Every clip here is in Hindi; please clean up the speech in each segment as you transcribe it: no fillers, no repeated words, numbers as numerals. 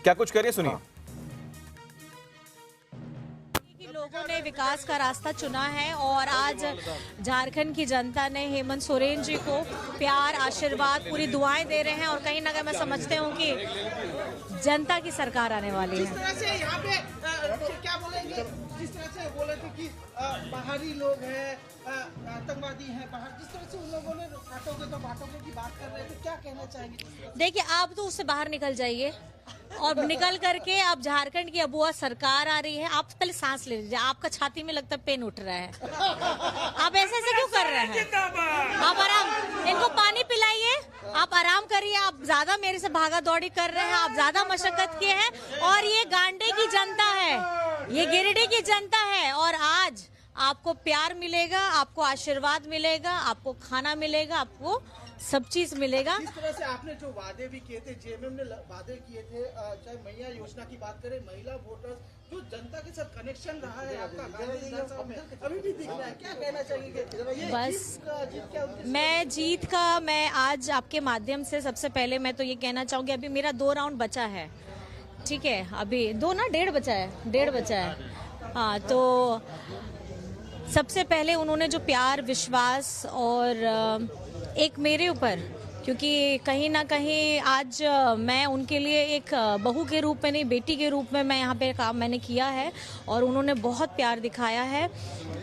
क्या कुछ करिए, सुनिए। लोगों ने विकास का रास्ता चुना है और आज झारखंड की जनता ने हेमंत सोरेन जी को प्यार, आशीर्वाद, पूरी दुआएं दे रहे हैं और कहीं ना कहीं मैं समझते हूँ कि जनता की सरकार आने वाली है। जिस तरह से यहाँ पे क्या बोलेंगे, जिस तरह से बोले थे कि बाहरी लोग हैं, आतंकवादी हैं बाहर, जिस तरह से उन लोगों ने काटोगे तो बांटोगे की बात कर रहे थे, क्या कहना चाहेंगे? देखिए, आप तो उससे बाहर निकल जाइए और निकल करके आप झारखंड की अबुआ सरकार आ रही है, आप पहले सांस ले लीजिए। आपका छाती में लगता है पेन उठ रहा है, आप ऐसे क्यों कर रहे हैं? आप आराम, इनको पानी पिलाइए, आप आराम करिए। आप ज्यादा मेरे से भागा दौड़ी कर रहे हैं, आप ज्यादा मशक्कत किए हैं। और ये गांडे की जनता है, ये गिरिडीह की जनता है और आज आपको प्यार मिलेगा, आपको आशीर्वाद मिलेगा, आपको खाना मिलेगा, आपको सब चीज मिलेगा। इस तरह से आपने जो वादे भी किए थे, जेएमएम ने वादे किए थे, चाहे मैया योजना की बात करें, महिला वोटर्स, जो जनता के साथ कनेक्शन रहा है आपका गांधी विधानसभा में, अभी भी दिख रहा है। क्या कहना चाहिए? बस मैं आज आपके माध्यम से सबसे पहले मैं तो ये कहना चाहूंगी, अभी मेरा 2 राउंड बचा है, ठीक है? अभी 1.5 बचा है। हाँ, तो सबसे पहले उन्होंने जो प्यार, विश्वास और एक मेरे ऊपर, क्योंकि कहीं ना कहीं आज मैं उनके लिए एक बहू के रूप में नहीं, बेटी के रूप में मैं यहाँ पे काम मैंने किया है और उन्होंने बहुत प्यार दिखाया है।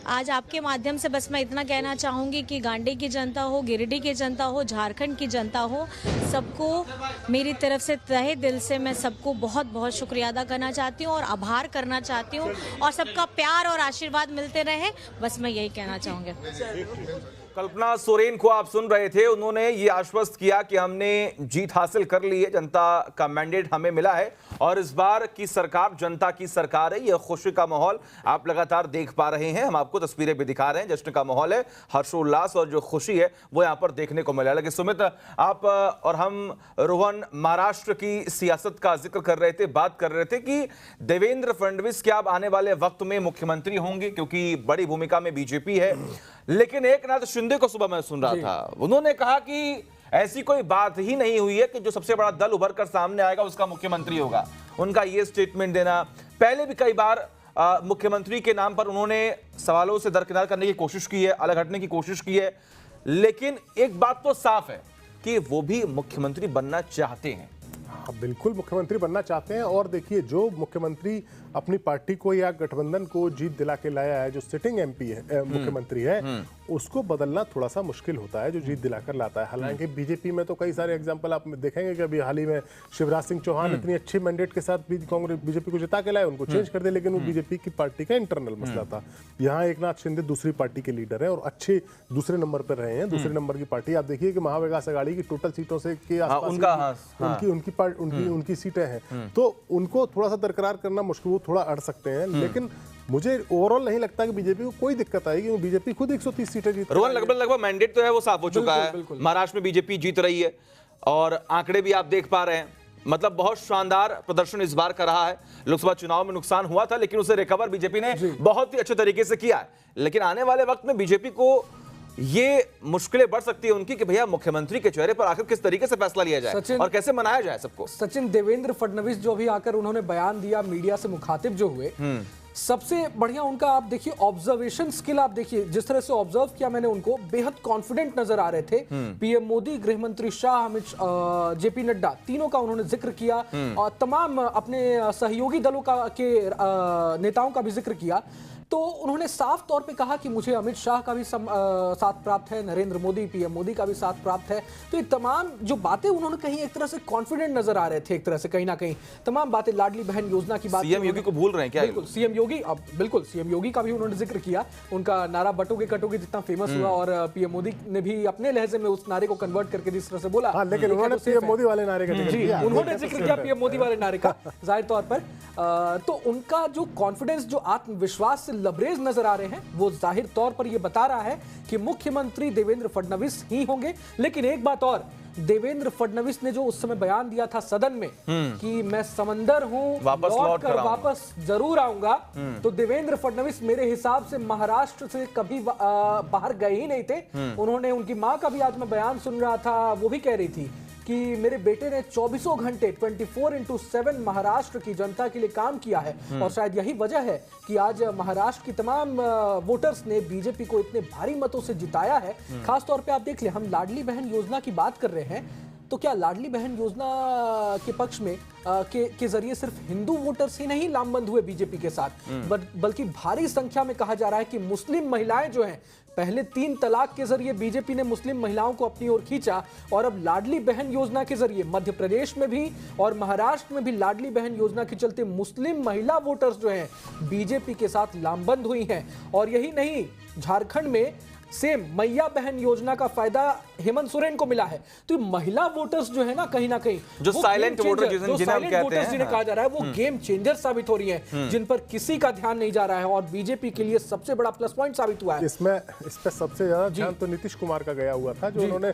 आज आपके माध्यम से बस मैं इतना कहना चाहूँगी कि गांडी की जनता हो, गिरिडीह की जनता हो, झारखंड की जनता हो, सबको मेरी तरफ से तहे दिल से मैं सबको बहुत बहुत शुक्रिया अदा करना चाहती हूँ और आभार करना चाहती हूँ और सबका प्यार और आशीर्वाद मिलते रहे, बस मैं यही कहना चाहूँगी। कल्पना सोरेन को आप सुन रहे थे, उन्होंने ये आश्वस्त किया कि हमने जीत हासिल कर ली है, जनता का मैंडेट हमें मिला है और इस बार की सरकार जनता की सरकार है। यह खुशी का माहौल आप लगातार देख पा रहे हैं, हम आपको तस्वीरें भी दिखा रहे हैं, जश्न का माहौल है, हर्षोल्लास और जो खुशी है वो यहाँ पर देखने को मिला। लेकिन सुमित, आप और हम रोहन महाराष्ट्र की सियासत का जिक्र कर रहे थे, बात कर रहे थे कि देवेंद्र फडणवीस क्या अब आने वाले वक्त में मुख्यमंत्री होंगे, क्योंकि बड़ी भूमिका में बीजेपी है। लेकिन एकनाथ शिंदे को सुबह मैं सुन रहा था, उन्होंने कहा कि ऐसी कोई बात ही नहीं हुई है कि जो सबसे बड़ा दल उभर कर सामने आएगा उसका मुख्यमंत्री होगा। उनका ये स्टेटमेंट देना, पहले भी कई बार मुख्यमंत्री के नाम पर उन्होंने सवालों से दरकिनार करने की कोशिश की है, अलग हटने की कोशिश की है, लेकिन एक बात तो साफ है कि वो भी मुख्यमंत्री बनना चाहते हैं। हाँ, बिल्कुल मुख्यमंत्री बनना चाहते हैं। और देखिए, जो मुख्यमंत्री अपनी पार्टी को या गठबंधन को जीत दिला के लाया है, जो सिटिंग एमपी है, मुख्यमंत्री है, उसको बदलना थोड़ा सा मुश्किल होता है जो जीत दिलाकर लाता है। हालांकि बीजेपी में तो कई सारे एग्जांपल आप देखेंगे कि अभी हाल ही में शिवराज सिंह चौहान इतनी अच्छी मैंडेट के साथ भी कांग्रेस बीजेपी को जिता के लाए, उनको चेंज कर दे, लेकिन वो बीजेपी की पार्टी का इंटरनल मसला था। यहाँ एकनाथ शिंदे दूसरी पार्टी के लीडर है और अच्छे दूसरे नंबर पर रहे हैं, दूसरे नंबर की पार्टी। आप देखिए कि महाविकास अघाड़ी की टोटल सीटों से के आसपास उनकी सीटें हैं, तो उनको थोड़ा सा दरकरार करना मुश्किल, वो थोड़ा अड़ सकते हैं। लेकिन मुझे ओवरऑल नहीं लगता कि बीजेपी को कोई दिक्कत आएगी, क्योंकि बीजेपी खुद 130 सीटें जीत रोहन, लगभग मैंडेट तो है वो साफ हो चुका है। महाराष्ट्र में बीजेपी जीत रही है और आंकड़े भी आप देख पा रहे हैं, मतलब बहुत शानदार प्रदर्शन इस बार का रहा है। लोकसभा चुनाव में नुकसान हुआ था लेकिन उसे रिकवर बीजेपी ने बहुत ही अच्छे तरीके से किया है। लेकिन आने वाले वक्त में बीजेपी को ये मुश्किलें बढ़ सकती है उनकी कि भैया मुख्यमंत्री के चेहरे पर आखिर किस तरीके से फैसला लिया जाए और कैसे मनाया जाए सबको। सचिन, देवेंद्र फडणवीस जो भी आकर उन्होंने बयान दिया, मीडिया से मुखातिब जो हुए, सबसे बढ़िया उनका आप देखिए ऑब्जर्वेशन स्किल, आप देखिए जिस तरह से ऑब्जर्व किया मैंने उनको, बेहद कॉन्फिडेंट नजर आ रहे थे। पीएम मोदी, गृह मंत्री शाह, अमित जेपी नड्डा, तीनों का उन्होंने जिक्र किया और तमाम अपने सहयोगी दलों के नेताओं का भी जिक्र किया। तो उन्होंने साफ तौर पे कहा कि मुझे अमित शाह का भी साथ प्राप्त है, नरेंद्र मोदी, पीएम मोदी का भी साथ प्राप्त है। तो ये तमाम जो बातें उन्होंने कही, एक तरह से कॉन्फिडेंट नजर आ रहे थे, एक तरह से कहीं ना कहीं तमाम बातें, लाडली बहन योजना की बात, सीएम योगी को भूल रहे हैं क्या? बिल्कुल सीएम योगी, अब बिल्कुल सीएम योगी का भी उन्होंने जिक्र किया, उनका नारा बटोगे कटोगे जितना फेमस हुआ और पीएम मोदी ने भी अपने लहजे में उस नारे को कन्वर्ट करके जिस तरह से बोला, लेकिन उन्होंने पीएम मोदी वाले नारे का उन्होंने जिक्र किया, पीएम मोदी वाले नारे का जाहिर तौर पर। तो उनका जो कॉन्फिडेंस, जो आत्मविश्वास से लबरेज नजर आ रहे हैं, वो जाहिर तौर पर ये बता रहा है कि मुख्यमंत्री देवेंद्र फडणवीस ही होंगे। लेकिन एक बात और, देवेंद्र फडणवीस ने जो उस समय बयान दिया था सदन में कि मैं समंदर हूं, लौट कर वापस जरूर आऊंगा, तो देवेंद्र फडणवीस मेरे हिसाब से महाराष्ट्र से कभी बाहर गए ही नहीं थे। उन्होंने, उनकी मां का भी आज मैं बयान सुन रहा था, वो भी कह रही थी कि मेरे बेटे ने 24 घंटे 24/7 महाराष्ट्र की जनता के लिए काम किया है और शायद यही वजह है कि आज महाराष्ट्र की तमाम वोटर्स ने बीजेपी को इतने भारी मतों से जिताया है। खास तौर पे आप देख ले, हम लाडली बहन योजना की बात कर रहे हैं, तो क्या लाडली बहन योजना के पक्ष में के जरिए सिर्फ हिंदू वोटर्स ही नहीं लामबंद हुए बीजेपी के साथ, बल्कि भारी संख्या में कहा जा रहा है कि मुस्लिम महिलाएं जो हैं, पहले 3 तलाक के जरिए बीजेपी ने मुस्लिम महिलाओं को अपनी ओर खींचा और अब लाडली बहन योजना के जरिए मध्य प्रदेश में भी और महाराष्ट्र में भी लाडली बहन योजना के चलते मुस्लिम महिला वोटर्स जो हैं बीजेपी के साथ लामबंद हुई हैं। और यही नहीं, झारखंड में सेम मैया बहन योजना का फायदा हेमंत सोरेन को मिला है। तो महिला वोटर्स जो है ना, कहीं ना कहीं जो साइलेंट वोटर जिन्हें कहा जा रहा है, वो गेम चेंजर साबित हो रही हैं, जिन पर किसी का ध्यान नहीं जा रहा है और बीजेपी के लिए सबसे बड़ा प्लस पॉइंट साबित हुआ है। इस पे सबसे ज्यादा ध्यान तो नीतीश कुमार का गया हुआ था, जो उन्होंने